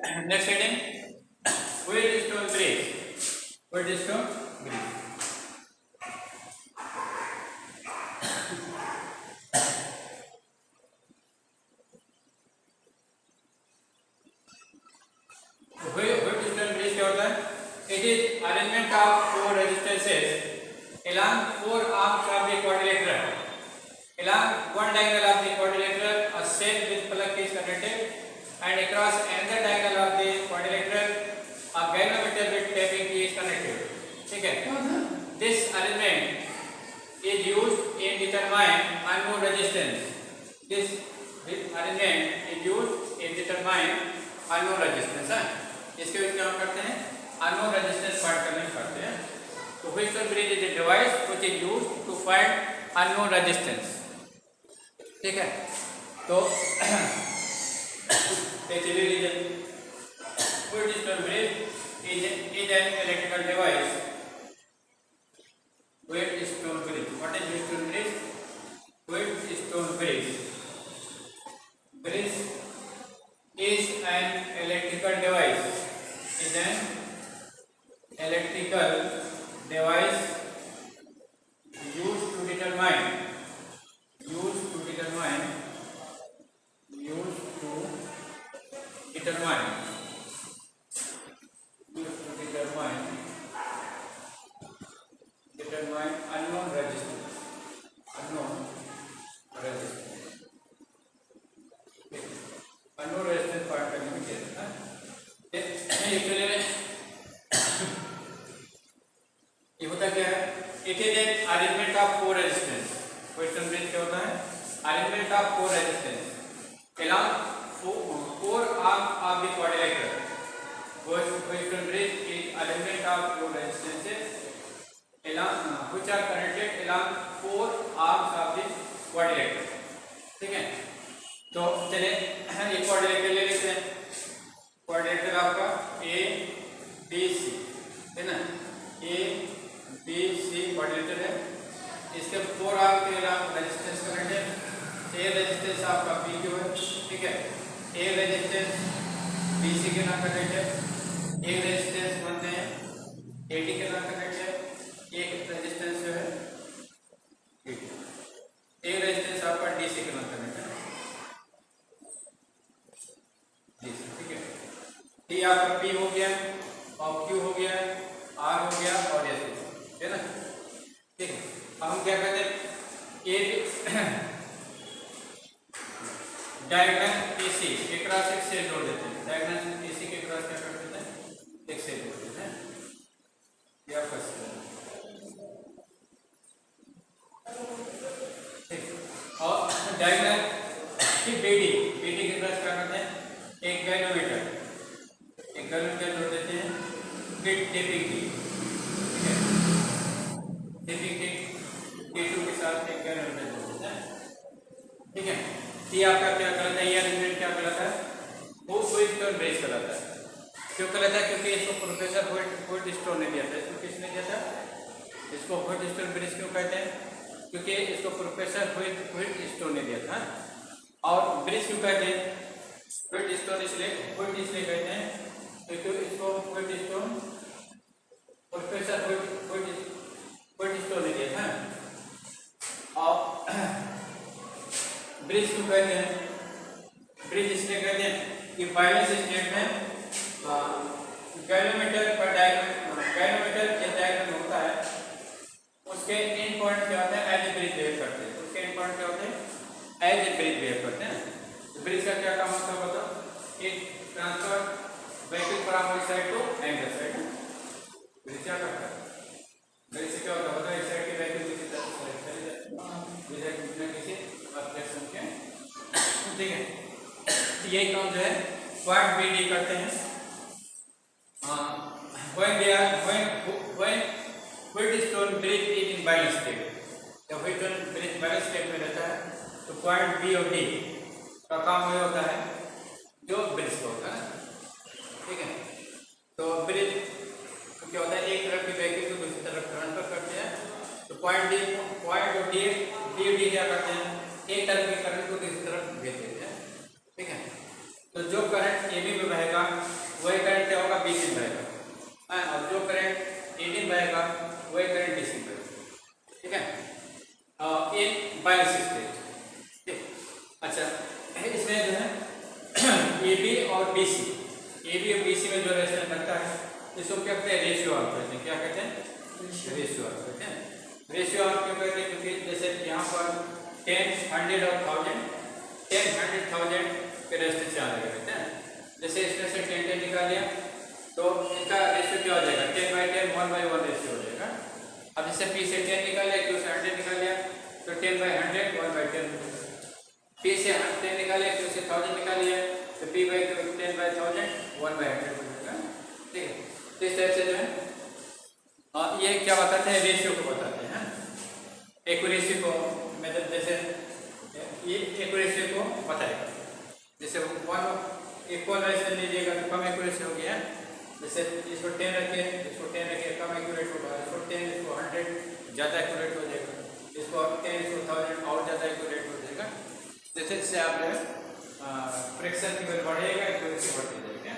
Next heading, Wheatstone Bridge. Wheatstone Bridge. Wheatstone Bridge क्या होता है? It is arrangement of four resistances along four arms of the quadrilateral. Along one diagonal of the quadrilateral, a cell with plug is connected, and across another diagonal of the quadrilateral, a galvanometer with tapping key is connected. ठीक है? This arrangement is used in determine unknown resistance. This arrangement is used in determine unknown resistance. इसके ਵਿੱਚ क्या करते हैं? unknown resistance find करने करते हैं. तो Wheatstone bridge is a device which is used to find unknown resistance. ठीक है? तो चलिए लीजिए. Wheatstone bridge is an electrical device. Wheatstone bridge. What is Wheatstone bridge? Wheatstone bridge. Bridge is an electrical device. Is an electrical device used to determine unknown resistance. Unknown resistance find करने में क्या है? ये होता क्या है? It is an arrangement of four resistance. Wheatstone bridge क्या होता है? Arrangement of four resistance along four arms of the quadrilateral. Wheatstone bridge is arrangement of four resistances along which are connected along four arms of the quadrilateral. ठीक है? तो चलिए एक quadrilateral ले लेते हैं. क्वाड्रिलेटरल आपका ए बी सी है ना. ए बी सी क्वाड्रिलेटरल है. इसके फोर आर्म के अलावा रेजिस्टेंस कनेक्टेड. ए रेजिस्टेंस आपका पी क्यू है. ठीक है. ए रेजिस्टेंस बी सी के नाम कनेक्टेड. एक रेजिस्टेंस बनते हैं ए डी के नाम कनेक्टेड. एक रेजिस्टेंस जो है एक रेजिस्टेंस आपका डी सी के नाम कनेक्टेड. ठीक है. टी आपका पी हो गया और क्यू हो गया, आर हो गया और एस हो गया, है ना. ठीक है. अब हम क्या करते हैं? एक डायगोनल पीसी के क्रॉस एक सेल जोड़ देते हैं. डायगोनल पीसी के क्रॉस क्या कर देते हैं? एक सेल जोड़ देते हैं. क्या कर सकते हैं? और डायगोनल की बीडी के क्रॉस क्या करते हैं? एक गैल्वेनोमीटर जोड़ देते हैं विद टेपिंग की. ठीक है. टेपिंग की T2 के साथ एक गैल्वेनोमीटर जोड़ देते हैं. ठीक है. ये आपका क्या कहलाता है? ये अरेंजमेंट क्या कहलाता है? वो व्हीटस्टोन ब्रिज कहलाता है. क्यों कहलाता है? क्योंकि इसको प्रोफेसर व्हीटस्टोन ने दिया था. इसको किसने दिया था? इसको व्हीटस्टोन ब्रिज क्यों कहते हैं? क्योंकि इसको प्रोफेसर व्हीटस्टोन ने दिया था. और ब्रिज क्यों कहते हैं? व्हीटस्टोन इसलिए कहते हैं क्योंकि इसको व्हीटस्टोन प्रोफेसर व्हीटस्टोन ने दिया था. और ब्रिज क्यों कहते हैं? ब्रिज इसलिए कहते हैं कि बैलेंस स्टेट में गैल्वेनोमीटर जिस डायग्राम होता है उसके एंड पॉइंट क्या होते हैं? एज ए ब्रिज बिहेव करते हैं. उसके एंड पॉइंट क्या होते हैं? एज ए ब्रिज बिहेव करते हैं. ब्रिज का क्या काम होता है बताओ? एक transfer vehicle from one side to another side. Bridge क्या करता है? ब्रिज से क्या होता है बताओ? एक साइड के व्हीकल दूसरी तरफ चले जाते हैं विदाउट किसी ऑब्जेक्शन के. ठीक है. यही काम जो है क्वाड बीडी करते हैं. when Wheatstone bridge is in balance state. जब Wheatstone bridge बैलेंस स्टेट में रहता है तो पॉइंट बी और डी का काम वही होता है जो ब्रिज का होता है. ठीक है. तो ब्रिज तो क्या होता है? एक तरफ की व्हीकल को दूसरी तरफ ट्रांसफर करते हैं. तो पॉइंट और डी क्या करते हैं? एक तरफ की करंट को दूसरी तरफ भेज देते हैं. ठीक है. तो जो करंट ए बी में बहेगा और जो करंट एडी बहेगा वही करंट डीसी बहेगा, ठीक है। एक बायस स्टेज, ठीक। अच्छा इसमें जो है एबी और बीसी, एबी और बीसी में जो रेजिस्टेंस लगता है इसको क्या कहते हैं, रेशियो आर्म कहते हैं। क्या कहते हैं, रेशियो आर्म कहते हैं। रेशियो आर्म क्यों कहते हैं, क्योंकि जैसे यहाँ पर 10, 100 और 1000, 10, 100, 1000 के रेजिस्टेंस यहाँ लगे रहते हैं। जैसे इसमें से 10 10 निकाल लिया तो इनका रेशियो क्या हो जाएगा, 10/10 1/1 रेशियो हो जाएगा। अब जैसे P से 10 निकाल लिया, Q से 100 निकाल लिया तो 10/100 1/10 हो जाएगा। P से 10 निकाल लिया, Q से 1000 निकाल लिया तो P/10/1000 1/100 हो जाएगा, ठीक है। तो इस तरह से जो है ये क्या बताते हैं, रेशियो को बताते हैं। एक्यूरेसी को मतलब जैसे ये एक्यूरेसी को बताएगा। जैसे इक्वल रेजिस्टेंस लीजिएगा तो कम एक्यूरेसी हो गया, जैसे इसको 10 रखिए, इसको 10 रखिए, कम एक्यूरेट होगा। इसको 10, इसको 100 ज़्यादा एक्यूरेट हो जाएगा। इसको 10, इसको 1000 और ज़्यादा एक्यूरेट हो जाएगा। जैसे इससे आप जो है फ्रिक्शन की वैल्यू बढ़ेगा, एक्यूरेसी बढ़ती जाएगी,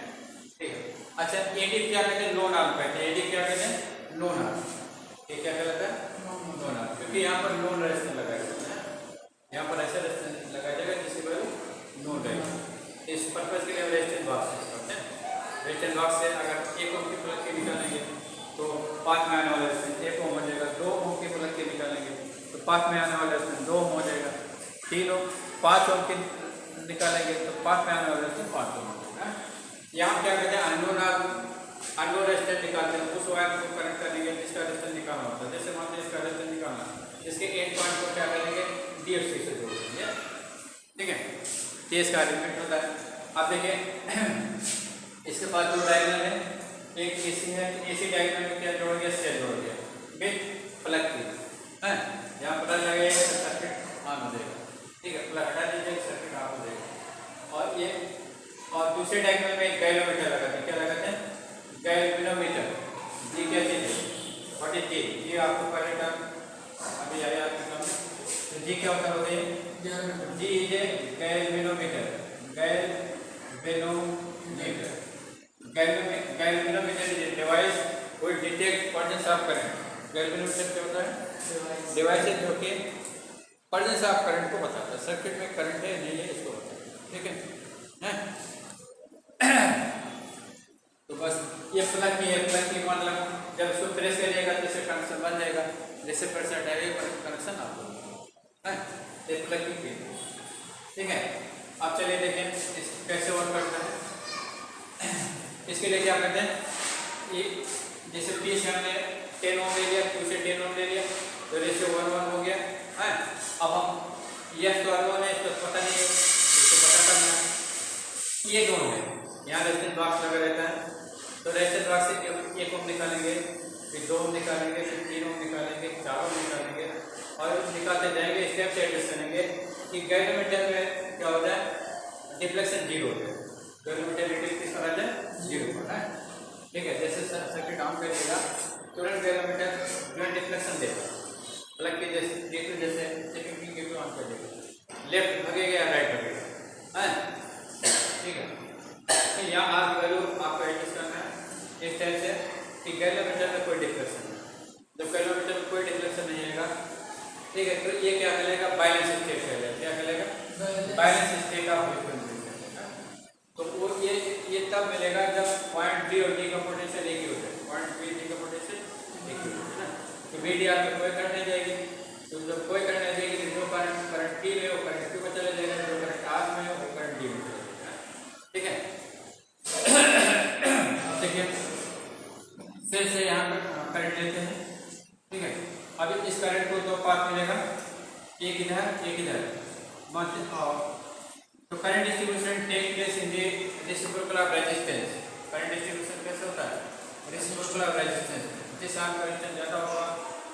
ठीक है। अच्छा एडी क्या कहते हैं, लोन आर्म कहते हैं। एडी क्या कहते हैं, लोन आर्म। ये क्या कहलाता है, लोन आर्म, क्योंकि यहाँ पर लोन रेजिस्टेंस लगाया जाता है। यहाँ पर ऐसा रेजिस्टेंस लगाया जाएगा जिसकी वैल्यू लोन रहेगा। इस पर्पज के लिए रेजिस्टेंस बॉक्स यूज करते हैं। रेजिस्टेंस बॉक्स से अगर 1 ओम की प्लग के निकालेंगे तो 5 में आने वाला रेजिस्टेंस 1 ओम हो जाएगा। 2 ओम की प्लग के निकालेंगे तो 5 में आने वाला रेजिस्टेंस 2 ओम हो जाएगा। 3 ओम 5 ओम के निकालेंगे तो 5 में आने वाला रेजिस्टेंस 5 ओम हो जाएगा। यहाँ क्या कहते हैं, अननोन रेजिस्टेंस निकालते हैं। उस वायर को कनेक्ट करेंगे जिसका रेजिस्टेंस निकालना होता है। जैसे मान लीजिए इसका रेजिस्टेंस निकालना, इसके एंड पॉइंट को क्या करेंगे, DFC से जोड़ देंगे, ठीक है। ये इसका अरेंजमेंट होता है। आप देखिए इसके पास दो डायग्राम है, एक AC है, AC डायग्राम में क्या जोड़ दिया, सेल जोड़ दिया विद प्लग की, है। यहाँ प्लग लगेगा तो सर्किट ऑन हो जाएगा, ठीक है। प्लग हटा दीजिए, सर्किट ऑफ हो जाएगा। और ये और दूसरे डायग्राम में एक गैल्वेनोमीटर लगाते हैं। क्या लगाते हैं, गैल्वेनोमीटर। जी क्या चीज़ है, व्हाट इज जी? ये आपको पहले टर्म अभी आया आपके सामने। तो जी क्या होता है, G is a galvanometer. Galvanometer is a device which detect presence of current. Galvanometer क्या होता है, डिवाइस है जो कि प्रेजेंस ऑफ करंट को बताता है। सर्किट में करंट है नहीं है इसको बताता है, ठीक है। तो बस ये प्लग की है, प्लग की मतलब जब इसको प्रेस करिएगा तो इससे कनेक्शन बन जाएगा। जैसे प्रेशर डालिएगा कनेक्शन आप होगा, है। ये प्लग की है, ठीक है। अब चलिए देखें इस कैसे वर्क करता है। इसके लिए क्या करते हैं, ये जैसे P से हमने 10 ओम ले लिया, Q से 10 ओम ले लिया तो रेशियो 1:1 हो गया, है। अब हम ये तो अननोन है, इसको पता नहीं है, इसको पता करना है। ये दोनों है, यहाँ रेजिस्टेंस बॉक्स लगा रहता है तो रेजिस्टेंस बॉक्स से 1 ओम निकालेंगे, फिर 2 ओम निकालेंगे, फिर 3 ओम निकालेंगे, 4 ओम निकालेंगे और निकालते जाएंगे। स्टेप से एडजस्ट करेंगे कि गैल्वेनोमीटर में क्या होता है, डिफ्लेक्शन 0 होता है। गैल्वेनोमीटर रीडिंग किस पर आता है, 0 पर, है, ठीक है। जैसे सर्किट ऑन करिएगा तुरंत गैल्वेनोमीटर जो है डिफ्लेक्शन देगा, प्लग के जैसे D2 जैसे सेकंड के ऑन कर देगा, लेफ्ट भागेगा या राइट भागेगा, है, ठीक है। तो यहाँ आर की वैल्यू आपको एडजस्ट करना है इस टाइप से कि गैल्वेनोमीटर में कोई डिफ्लेक्शन नहीं। जब गैल्वेनोमीटर में कोई डिफ्लेक्शन नहीं आएगा, ठीक है, तो ये क्या कहलाएगा, बैलेंस स्टेट कहलाएगा। क्या कहलाएगा, बैलेंस स्टेट ऑफ फ्रीक्वेंसी कहलाएगा। तो वो ये तब मिलेगा जब पॉइंट B और D का पोटेंशियल एक ही हो जाए। पॉइंट B D का पोटेंशियल एक ही हो जाए ना, तो VDR में कोई करंट नहीं जाएगी। तो जब कोई करंट नहीं जाएगी तो जो करंट P में वो करंट Q में चले जाएगा, जो करंट R में है वो करंट D में चले जाएगा, ठीक है। देखिए फिर से यहाँ पर करंट लेते हैं, ठीक है। अभी इस करंट को दो पार्ट मिलेगा, एक इधर एक इधर। तो current distribution take place in the reciprocal of resistance. Current distribution कैसे होता है, रेसिप्रोकल ऑफ रेजिस्टेंस। जिस आर्म का रेजिस्टेंस ज़्यादा होगा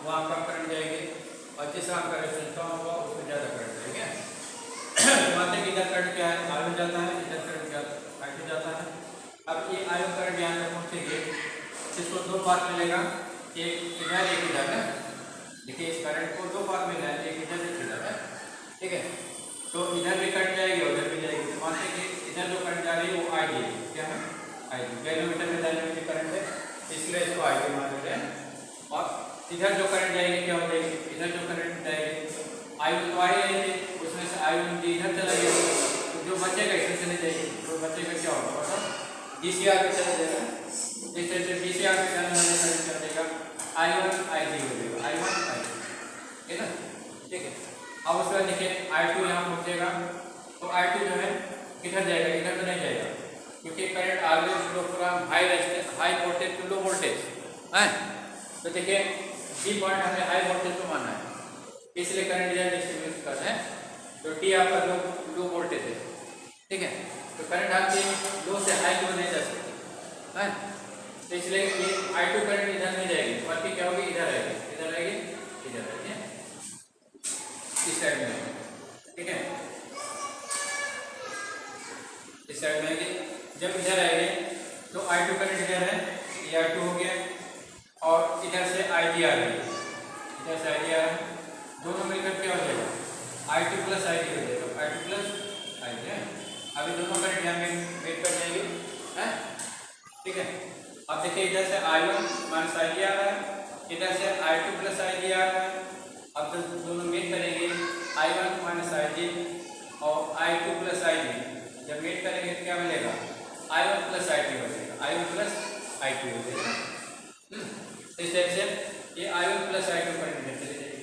वहाँ कम करंट जाएगी और जिस आर्म का रेजिस्टेंस कम होगा उसमें ज़्यादा करंट जाएगा। मानते हैं कि इधर करंट क्या है, आगे जाता है, इधर करंट क्या आगे जाता है। अब ये आयन करंट यहाँ तक पहुँचेंगे, इसको दो पार्ट मिलेगा, एक इधर एक इधर है। देखिए इस करंट को दो पार्ट मिला है, एक इधर एक इधर है, ठीक है। तो इधर भी करंट जाएगी उधर भी जाएगी। मानते हैं कि इधर जो करंट जा रही है वो ID है, क्या है, ID। गैल्वेनोमीटर में डायनेमिक करंट है, इस इसलिए इसको आई टी मान लेते हैं। और इधर जो करंट जाएगी क्या हो जाएगी, इधर जो करंट जाएगी आई वन तो आ ही जाएगी, उसमें से आई वन इधर चला गया तो जो बचेगा इधर चले जाएगी, तो बचेगा क्या होगा मतलब डीसीआर पे चला जाएगा। जिस तरह से डीसीआर पे जाने वाले करंट चला जाएगा आई वन आई टी हो जाएगा, आई वन आई टी, ठीक है ना, ठीक है। अब उसके बाद देखिए आई टू यहाँ पहुँचेगा तो आई टू जो है किधर जाएगा, इधर तो नहीं जाएगा क्योंकि current always flow from high voltage to low voltage है। तो देखिए डी पॉइंट हमें हाई वोल्टेज को मानना है, इसलिए करंट इधर डिस्ट्रीब्यूट कर रहे हैं। तो टी आपका लो वोल्टेज है, ठीक है। तो करंट आपकी लो से हाई को नहीं जा सकती है, तो इसलिए ये आई टू करंट इधर नहीं जाएगी, बल्कि क्या होगी इधर आएगी, इधर आएगी, इधर आएगी, इस साइड में, ठीक है, इस साइड में आएगी। जब इधर आएगी तो आई टू करंट इधर है, ये आई टू हो गया और इधर से आई टी आ रही है, इधर से आई टी आ रहा है, दोनों मिलकर क्या हो जाएगा आई टू प्लस आई टी हो जाएगा, आई टू प्लस आई टी है। अभी दोनों करंट यहाँ में मेट कर जाएंगे है, ठीक है। अब देखिए इधर से I one minus I T आ रहा है, इधर से I two plus I T आ रहा है। अब तो दोनों मेट करेंगे I one minus I T और I two plus I T, जब मेट करेंगे तो क्या मिलेगा I one plus I T हो जाएगा, I one plus I T हो जाएगा। इस तरह से ये I one plus I two current चले जाएगी,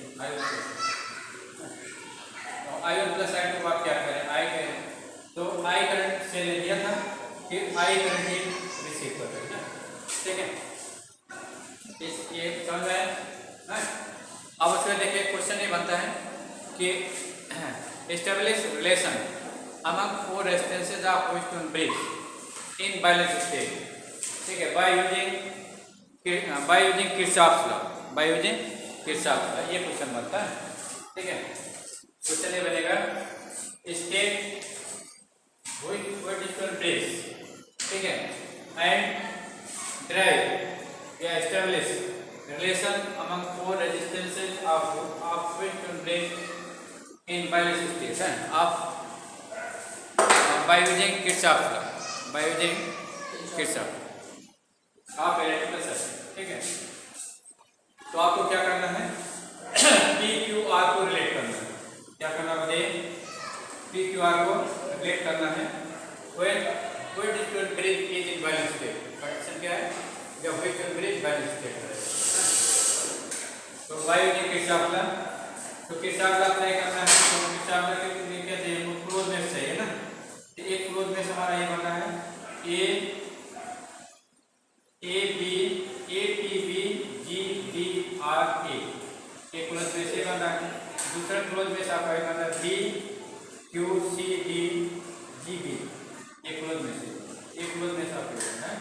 आई वन प्लस आई टू को आप क्या करें आई करें, तो आई करंट से ले लिया था फिर आई करंट ही रिसीव कर रहे हैं, ठीक है। ये समझ में आया। अब उसमें देखिए क्वेश्चन ये बनता है कि establish relation among four resistances of Wheatstone bridge in balanced state, ठीक है, by using Kirchhoff's law, by using Kirchhoff's law, ये क्वेश्चन बनता है, ठीक है। क्वेश्चन ये बनेगा स्टेट Wheatstone bridge, ठीक है, and derive या establish relation among four resistances of Wheatstone bridge in balanced state है of by using Kirchhoff's law, by using Kirchhoff आप इलेक्ट्रिकल सर्किट, ठीक है। तो आपको क्या करना है पी क्यू आर को रिलेट करना है, क्या करना बताइए, पी क्यू आर को रिलेट करना है when Wheatstone bridge is in balanced state। Condition क्या है जब Wheatstone bridge बैलेंस स्टेट है, तो by using Kirchhoff's law, तो Kirchhoff's law अप्लाई करना है, तो Kirchhoff's law के लिए क्या चाहिए, क्लोज मेश चाहिए ना, एक क्लोज मेश हमारा ये बना है A P B G D R A, एक क्लोज मेश ये बना है। दूसरा क्लोज मेश आपका ये बना है B Q C D G B, एक क्लोज मेश, एक क्लोज मेश आपको बनना है।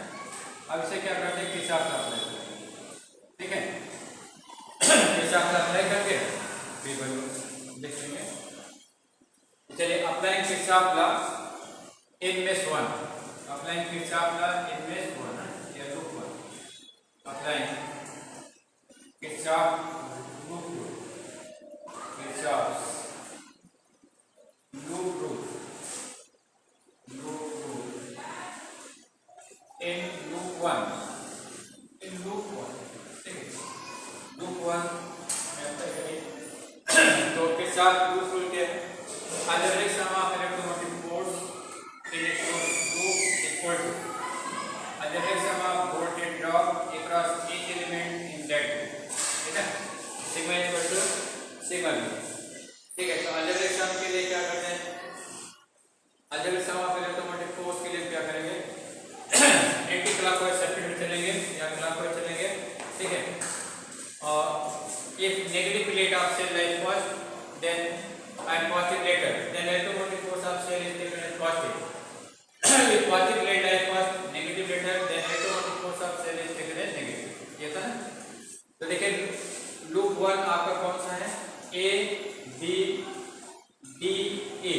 अब इसे क्या करते हैं किरचॉफ लॉ अप्लाई करते हैं, ठीक है, किरचॉफ लॉ अप्लाई करके फिर देखेंगे। चलिए applying Kirchhoff law in mesh 1, applying Kirchhoff's law in mesh 1 या loop 1, applying Kirchhoff's loop rule, Kirchhoff's loop rule in loop 1, ठीक है, लूप 1 में अप्लाई करिए। तो Kirchhoff's loop rule क्या है, algebraic sum of electromotive force in its loop equal to algebraic sum of voltage drop across each element in that loop, ठीक है, sigma equal to sigma v, ठीक है। तो algebraic sum के लिए क्या करते हैं, algebraic sum of electromotive force के लिए क्या करेंगे एंटी क्लॉकवाइज सर्किट में चलेंगे या क्लॉकवाइज चलेंगे, ठीक है। और if negative plate of cell lies first then and positive later then electromotive force of cell is taken as positive। If positive plate lies first, negative later, then electromotive force of cell is taken as negative, ये था ना। तो देखिए loop 1 आपका कौन सा है, A B D A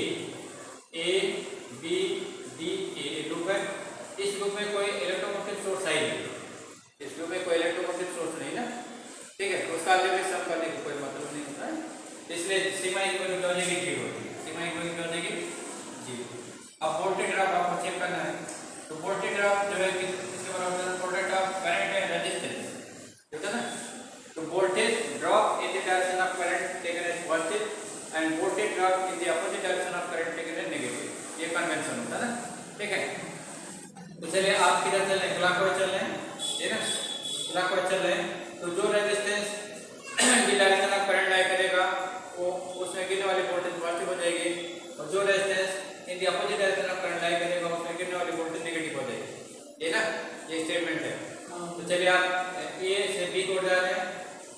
loop है। इस लूप में कोई इलेक्ट्रोमोटिव सोर्स है नहीं, इस लूप में कोई इलेक्ट्रोमोटिव सोर्स नहीं ना, ठीक है। तो उसका अलजेब्रिक सम करने का कोई मतलब नहीं होता है, इसलिए सिग्मा इक्वल टू हो जाएगी 0, सिग्मा इक्वल टू हो जाएगी 0। अब वोल्टेज ड्रॉप आपको चेक करना है, तो वोल्टेज ड्रॉप जो है किसके बराबर है, product of current and resistance होता ना। तो voltage drop in the direction of current taken as positive and voltage drop in the opposite direction of current taken as negative, ये कन्वेंशन होता है ना, ठीक है। तो चलिए आप किधर चल रहे हैं, क्लॉकवाइज चल रहे हैं, ठीक है ना, क्लॉकवाइज चल रहे हैं। तो जो रेजिस्टेंस की डायरेक्शन ऑफ करंट लाई करेगा वो उसमें गिरने वाली वोल्टेज पॉजिटिव हो जाएगी, और जो resistance in the opposite direction of current lie करेगा उसमें गिरने वाली वोल्टेज नेगेटिव हो जाएगी, ये ना, ये स्टेटमेंट है। तो चलिए आप ए से बी को जा रहे हैं,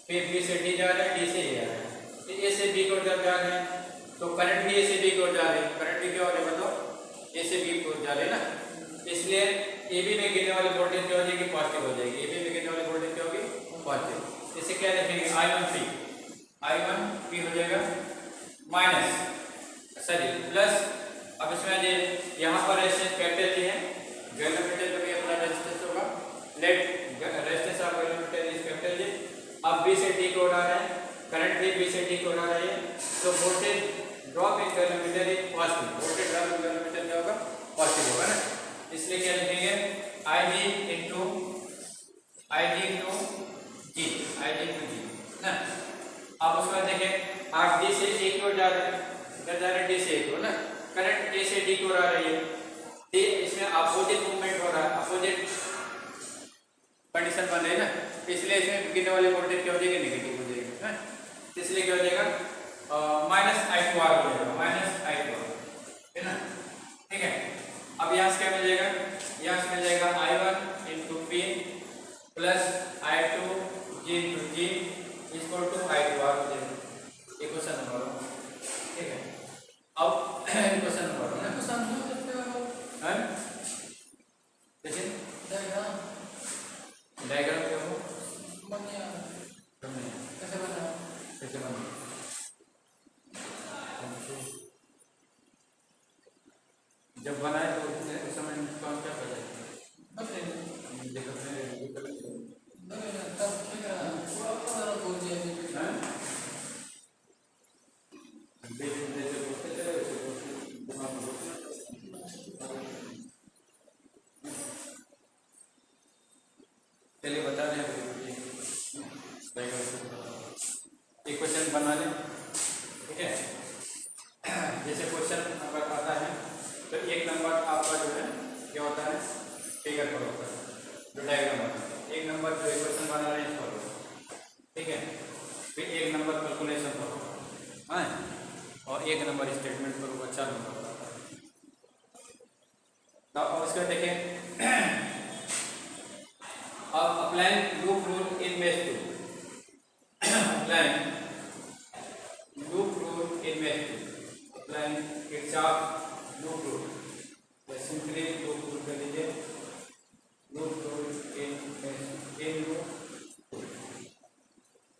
फिर बी से डी जा रहे हैं, डी से ए आ रहे हैं, फिर ए से बी को जा रहे हैं, तो करंट भी ए से बी को जा रहे हैं, करंट भी क्या हो रहा है मतलब ए से बी को जा रहे हैं ना, इसलिए ए बी में गिरने वाली वोल्टेज क्या हो जाएगी, पॉजिटिव हो जाएगी, ए बी में गिरने वाली वोल्टेज क्या होगी, पॉजिटिव। इसे क्या लिखेंगे, I1 P हो जाएगा माइनस सॉरी प्लस, अब इसमें ये यहाँ पर रेजिस्टेंस कैपिटल जी है, गैलोमीटर का भी अपना रेजिस्टेंस होगा, let resistance of galvanometer is capital G. अब बी से डी को उड़ा रहे हैं, करंट भी बी से डी को उड़ा रही है, तो voltage drop in galvanometer is positive, voltage drop in galvanometer क्या होगा, पॉजिटिव होगा ना, इसलिए क्या लिखेंगे IG इंटू जी ना। अब उसके बाद देखें आप डी से ए की ओर जा रहे हैं, इधर जा रहे हैं डी से ए की ओर ना, करंट ए से डी की ओर आ रही है, डी इसमें अपोजिट मूवमेंट हो रहा है, अपोजिट कंडीशन बन रही है ना, इसलिए इसमें गिरने वाली वोल्टेज क्या हो जाएगी, नेगेटिव हो जाएगी ना, इसलिए क्या हो जाएगा माइनस I2R हो जाएगा, माइनस I2R, है ना, ठीक है। अब यहाँ से क्या मिल जाएगा, यहाँ से मिल जाएगा I1 into P plus I2 G into G equal to I2R हो जाएगा, ये क्वेश्चन नंबर 1, ठीक है। अब क्वेश्चन नंबर 1 है, देखिए डायग्राम क्या हो कैसे बना जब बनाए तो उस समय काम क्या कर चलिए बता दें, एक क्वेश्चन बना लें, ठीक है। जैसे क्वेश्चन अगर आता है तो एक नंबर आपका जो है क्या होता है, फिगर पर होता है, जो डायग्राम होता है, एक नंबर जो इक्वेशन बना रहे हैं इस पर होगा, ठीक है, फिर एक नंबर कैलकुलेशन पर होगा, हाँ, और एक नंबर स्टेटमेंट पर होगा, 4 नंबर होता है। तो अब उसका देखें, अब applying loop rule in mesh 2, applying loop rule in mesh 2, applying Kirchhoff loop rule, simply loop rule कर लीजिए, लूप रूल इन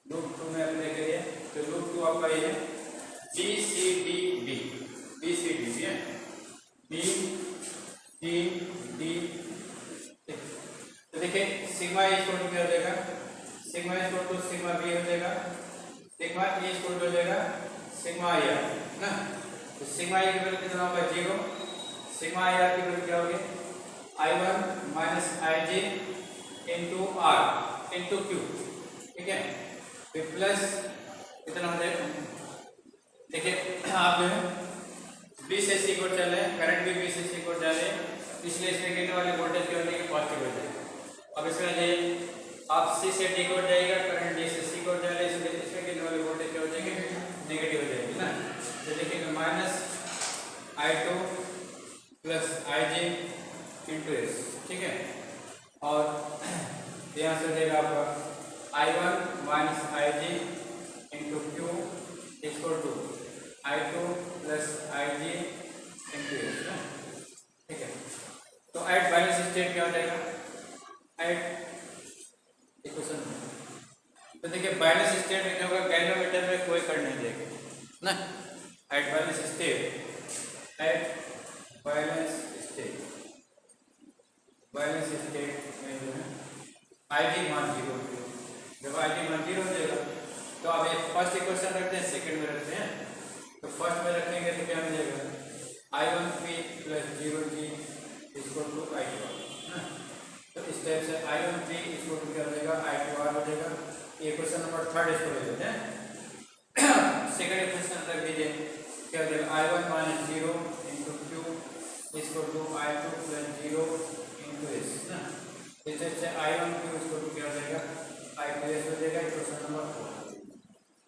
लूप 2 में अप्लाई करिए, तो लूप 2 आपका ये BCDB है, BCD, तो देखिए सिग्मा ए इक्वल टू क्या हो जाएगा, sigma equal to sigma B हो जाएगा, सिग्मा ए इक्वल टू हो जाएगा सिग्मा आई आर ना, तो सिग्मा ए की वैल्यू कितना होगा 0, सिग्मा आई आर की वैल्यू क्या होगी I1 minus IG into R into Q, ठीक है, फिर प्लस कितना हो जाएगा, देखिए आप जो है बी से सी को चल रहे हैं, करंट भी बी से सी को जा रहे हैं, इसलिए इसमें गिरने वाली वोल्टेज क्या हो जाएगी, पॉजिटिव हो जाएगी। अब इसमें ये आप सी से डी को जाएगा, करंट डी से सी को जा रहा है, इसलिए इसमें गिरने वाली वोल्टेज क्या हो जाएगी, नेगेटिव हो जाएगी ना, तो देखिए minus I2 plus IG into S, ठीक है, और यहाँ से हो जाएगा आपका I1 minus IG into Q equal to I2 plus IG into S ना, ठीक है। तो एट बैलेंस स्टेट क्या हो जाएगा, एट इक्वेशन, तो देखिए बैलेंस स्टेट में क्या होगा, गैलोमीटर में कोई करंट नहीं देगा ना, at balance state, at balance state में जो है IG मान 0 हो जाएगा, जब IG मान 0 हो जाएगा तो अब एक फर्स्ट इक्वेशन रखते हैं, सेकंड में रखते हैं, तो फर्स्ट में रखेंगे तो क्या मिल जाएगा I1P plus 0G equal to I2R, तो इस टाइप से I1P इक्वल टू क्या हो जाएगा I2R हो जाएगा। ये क्वेश्चन नंबर 3 इसको ले लेते हैं। सेकंड क्वेश्चन रख दीजिए, क्या हो जाएगा I1 माइनस 0 इंटू क्यू इसको to I2 plus 0 into S ना। इससे I1 क्यू इसको टू क्या हो जाएगा I2 एस हो जाएगा। क्वेश्चन नंबर 4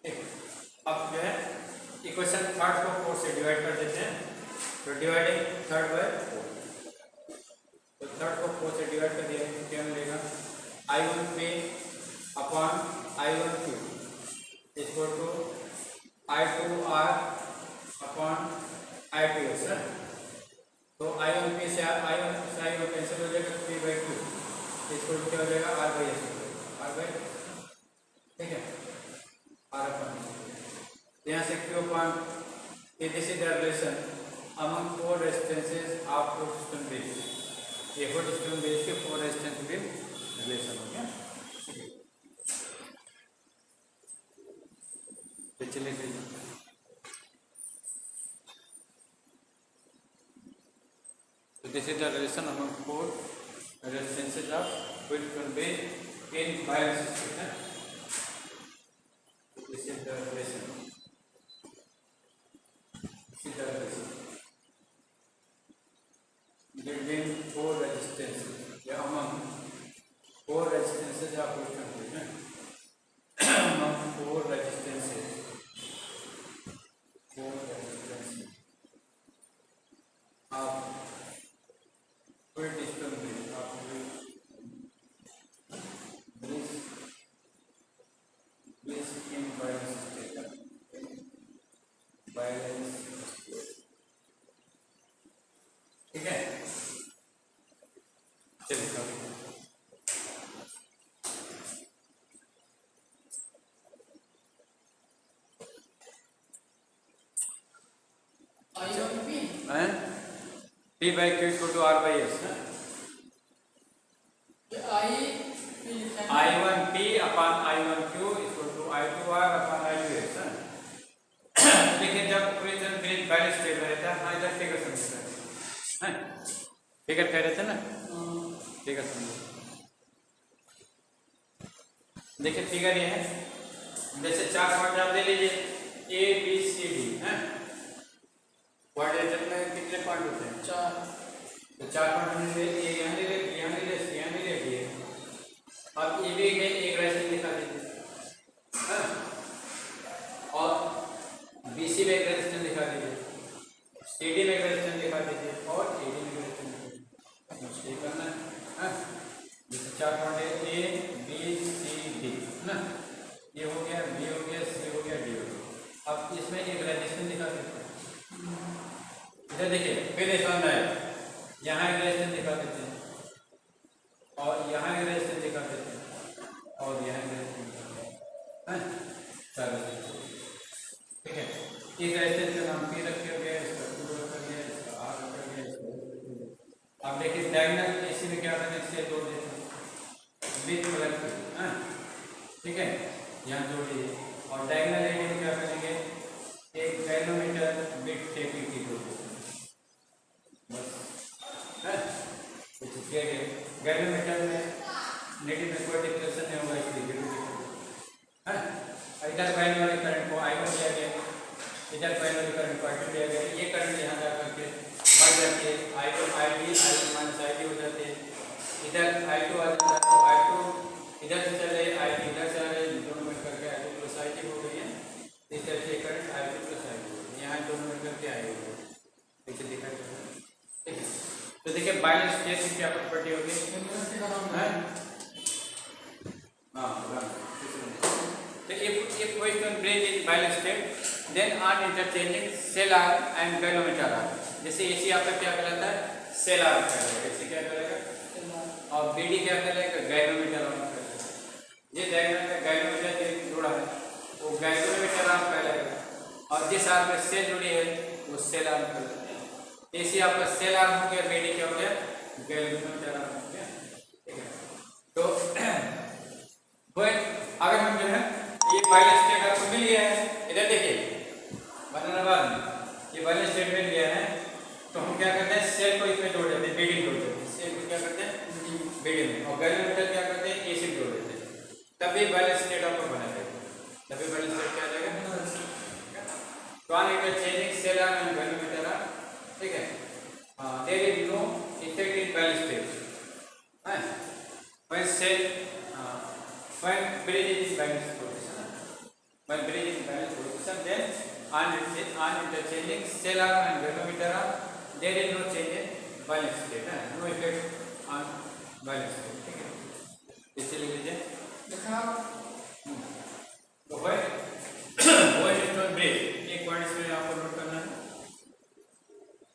ठीक। अब जो है इक्वेशन थर्ड को 4 से डिवाइड कर देते हैं, तो डिवाइडिंग थर्ड बाय 4, तो थर्ड को 4 से डिवाइड कर दिया तो क्या मिलेगा I1 पे अपॉन I1 क्यू इसको to I2R upon I2 S है। तो I1 पे से I1 कैंसिल हो जाएगा 3/2 इसको क्या हो जाएगा R/S R/, ठीक है R अपॉन यहाँ से Q upon this is the relation among 4 resistances of foot stone base. ये फुट स्टोन बेस के 4 रेजिस्टेंस के रिलेशन हो गया। चलिए so this is the relation among 4 resistances of fluid conveyed in bias system. This is the relation. Between 4 resistances, yeah, among 4 resistances of fluid conveyed. Among 4 resistances. 4 resistances of fluid system this in balance state, ठीक है। चलिए P by Q equal to R by S है। I1P upon I1Q equal to I2R upon I2S है। देखिए जब equation green balance state में रहता है, हाँ इधर फिगर समझते हैं, फिगर कह रहे थे ना, फिगर समझो। देखिए फिगर ये है, जैसे 4 पॉइंट आप ले लीजिए A B C D है। क्वाड्रेचर में कितने पॉइंट होते हैं 4, तो 4 पॉइंट ले लिए, यहाँ ले लिए, यहाँ ले लिए, यहाँ ले लिए। अब ए बी में एक रेजिस्टेंस दिखा दीजिए हाँ, और बी सी में एक रेजिस्टेंस दिखा दीजिए, सी डी में एक रेजिस्टेंस दिखा दीजिए और ए डी में एक रेजिस्टेंस मुझे करना है हाँ। जैसे 4 पॉइंट है ए बी सी डी ना, ये हो गया, बी हो गया, सी हो गया, डी हो गया। अब इसमें एक रेजिस्टेंस दिखा देते हैं, इधर देखिए फिर समझ आए, यहाँ एक रेजिस्टेंस दिखा देते हैं और यहाँ एक रेजिस्टेंस दिखा देते हैं और यहाँ एक रेजिस्टेंस दिखा देते हैं, ठीक है। इस रेजिस्टेंस का नाम P रखा गया, इसका Q रखा गया, इसका R रखा गया, इसका। अब देखिए डायगोनल AC में क्या करना है, इससे जोड़ देते हैं बिट प्लस, ठीक है, यहाँ जोड़ दीजिए। और डायगोनल AD में क्या करेंगे, एक गैल्वेनोमीटर बिट टेप की जोड़ देते हैं बस है। गैल्वेनोमीटर में नेगेटिव में कोई डिफ्लेक्शन नहीं होगा, इसलिए जीरो है। इधर बहने वाले करंट को I1 लिया गया, इधर बहने वाले करंट को I2 लिया गया, ये करंट यहाँ जा करके बढ़ जाती है, I1 माइनस ID हो जाती है, इधर I2 आ जाता है, तो I2 इधर से चले, ID इधर से आ रहे, दोनों मिल करके I2 प्लस ID हो गई है। इस तरह से करंट I2 प्लस ID हो गई, यहाँ दोनों मिल करके I हो गई, देखिए दिखाई दे रहा है, ठीक है। तो देखिए बैलेंस स्टेट की क्या प्रॉपर्टी होगी, तो if question break in balance state, then on interchanging cell arm and galvanometer arm, जैसे AC आपका क्या कहलाता है सेल आर्म कहलाएगा, AC क्या कहलाएगा और BD क्या कहलाएगा गैल्वेनोमीटर आर्म कहलाएगा। जिस डायग्राम में गैल्वेनोमीटर से जुड़ा है वो गैल्वेनोमीटर आर्म कहलाएगा और जिस आर्म में सेल जुड़ी है वो सेल आर्म कहलाएगा। AC आपका सेल आर्म हो गया, BD क्या हो गया गैल्वेनोमीटर आर्म हो गया, ठीक है। तो अगर हम जो है ये बैलेंस स्टेट आपको मिल गया है, इधर देखिए बनाना बाद ये बैलेंस स्टेट मिल गया है, तो हम क्या करते हैं सेल को इसमें जोड़ देते हैं, बीडी जोड़ देते हैं, सेल को क्या करते हैं बीडी में, और गैल्वेनोमीटर क्या करते हैं एसी जोड़ देते हैं। तभी बैलेंस स्टेट आपको बना जाएगा, तभी बैलेंस स्टेट क्या आ जाएगा। तो on interchanging cell and galvanometer, ठीक है, there is no effect in balance state when cell when bridge is in balance position, when bridge is in balance position, then on interchanging cell arm and galvanometer arm, there is no change in balance state, no effect on balance state, ठीक है, इसे लिख लीजिए। तो भाई when stone bridge, एक point इसमें आपको नोट करना है,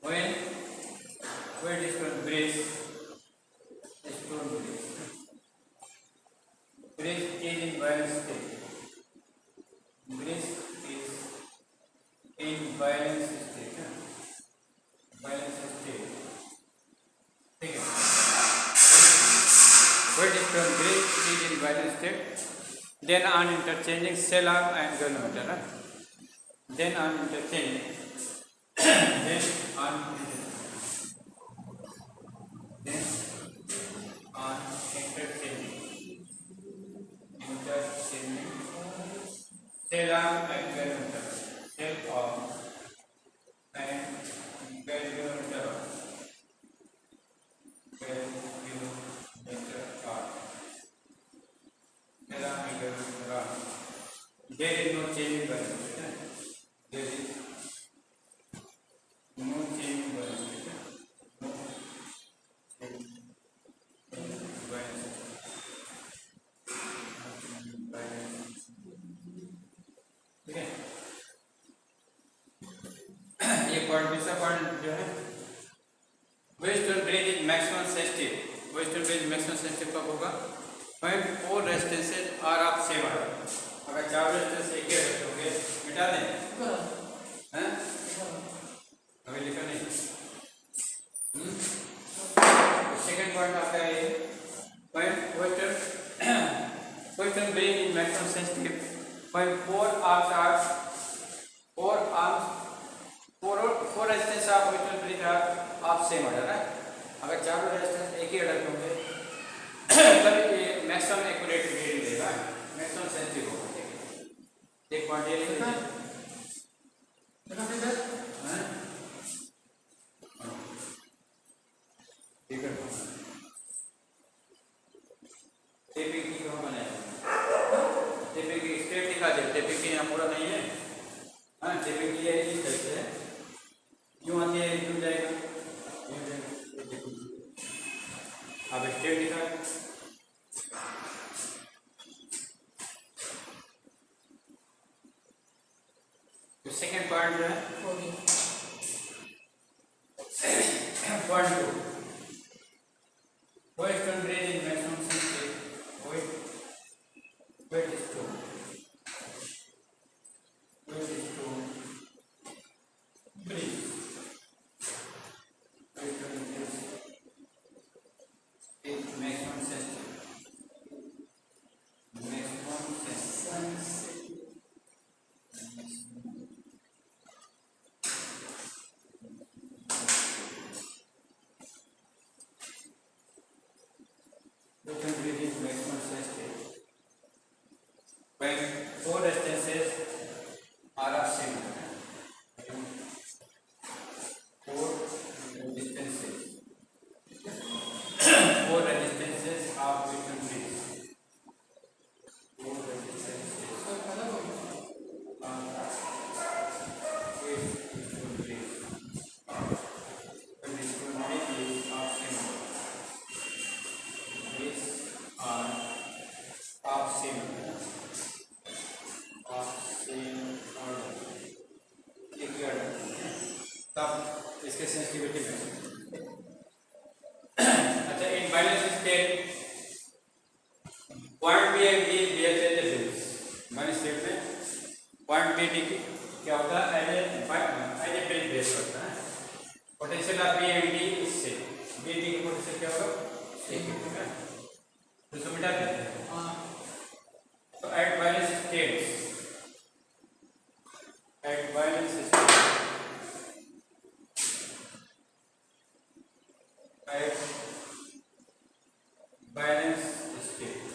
when stone bridge bridge is in balance state, bridge is in balance state, balance state, ठीक है, when stone bridge is in balance state, then on interchanging cell arm and galvanometer, then on interchanging then on interchanging cell arm and galvanometer, cell arm and galvanometer arm, cell arm and galvanometer arm, there is no change in balance state, there is no change in balance state, no change in balance state, ठीक है। ये point दूसरा point जो है, western bridge is maximum sensitive, western bridge maximum sensitive कब होगा, point 4 resistances are of same R, अगर 4 resistance एक ही रखोगे मिटा दें हैं, अभी लिखा नहीं। सेकंड पॉइंट आपका ये point western bridge is maximum sensitive, point 4 resistance of western bridge are of same order है, अगर चारों रेजिस्टेंस एक ही ऑर्डर के होंगे तब ये मैक्सिमम एक्यूरेट रीडिंग देगा, मैक्सिमम सेंसिटिव होगा, ठीक है। एक पॉइंट ये लिखना है, ठीक है, टेपिक कहाँ बनाया, टेपिक की स्टेट दिखा दे, टेपिक की यहाँ पूरा नहीं है, हाँ टेपिक ये इस तरह से क्यों आती है, क्यों जाएगा, अब स्टेट दिखा, तो सेकेंड पॉइंट जो है point 2, western bridge in maximum sensitive, Wheatstone bridge, western bridge is maximum sensitive, maximum sensitive, western bridge is maximum sensitive when 4 resistances are of same order, 4 resistances, 4 resistances of weapon bridge, 4 resistances of weapon bridge, when this one is of same order, these are of same order, तब इसके sensitivity में, अच्छा in balance state point B and D behave as a bridge, balance state में point B D क्या होता है, as a bridge base करता है, potential of B and D इससे बी डी की पोटेंशियल क्या होगा, ठीक है, तो इसको मिटा देते हैं, तो at balance states, at balance state, at balance state,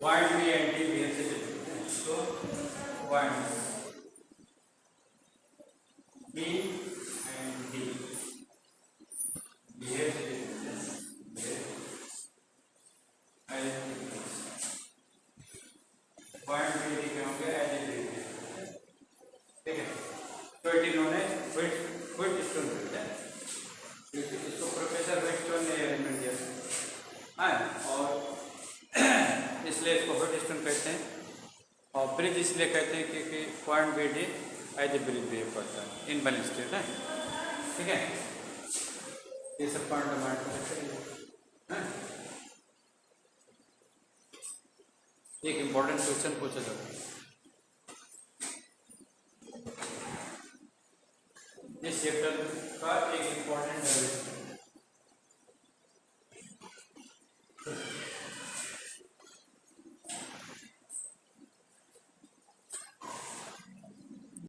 point B and D behave से डिफरेंट है, तो point B and D behave से डिफरेंट है, पॉइंट बी डी के होंगे एज ए डिफरेंट, ठीक है। तो it is known as Wheatstone है, इसको प्रोफेसर व्हिटस्टोन ने अरेंजमेंट दिया है, और इसलिए इसको व्हिटस्टोन कहते हैं। और ब्रिज इसलिए कहते हैं क्योंकि point B D as a bridge behave करता है इन बैलेंस स्टेट है, ठीक है। ये सब पॉइंट हमारे को एक इम्पोर्टेंट क्वेश्चन पूछा जाता है।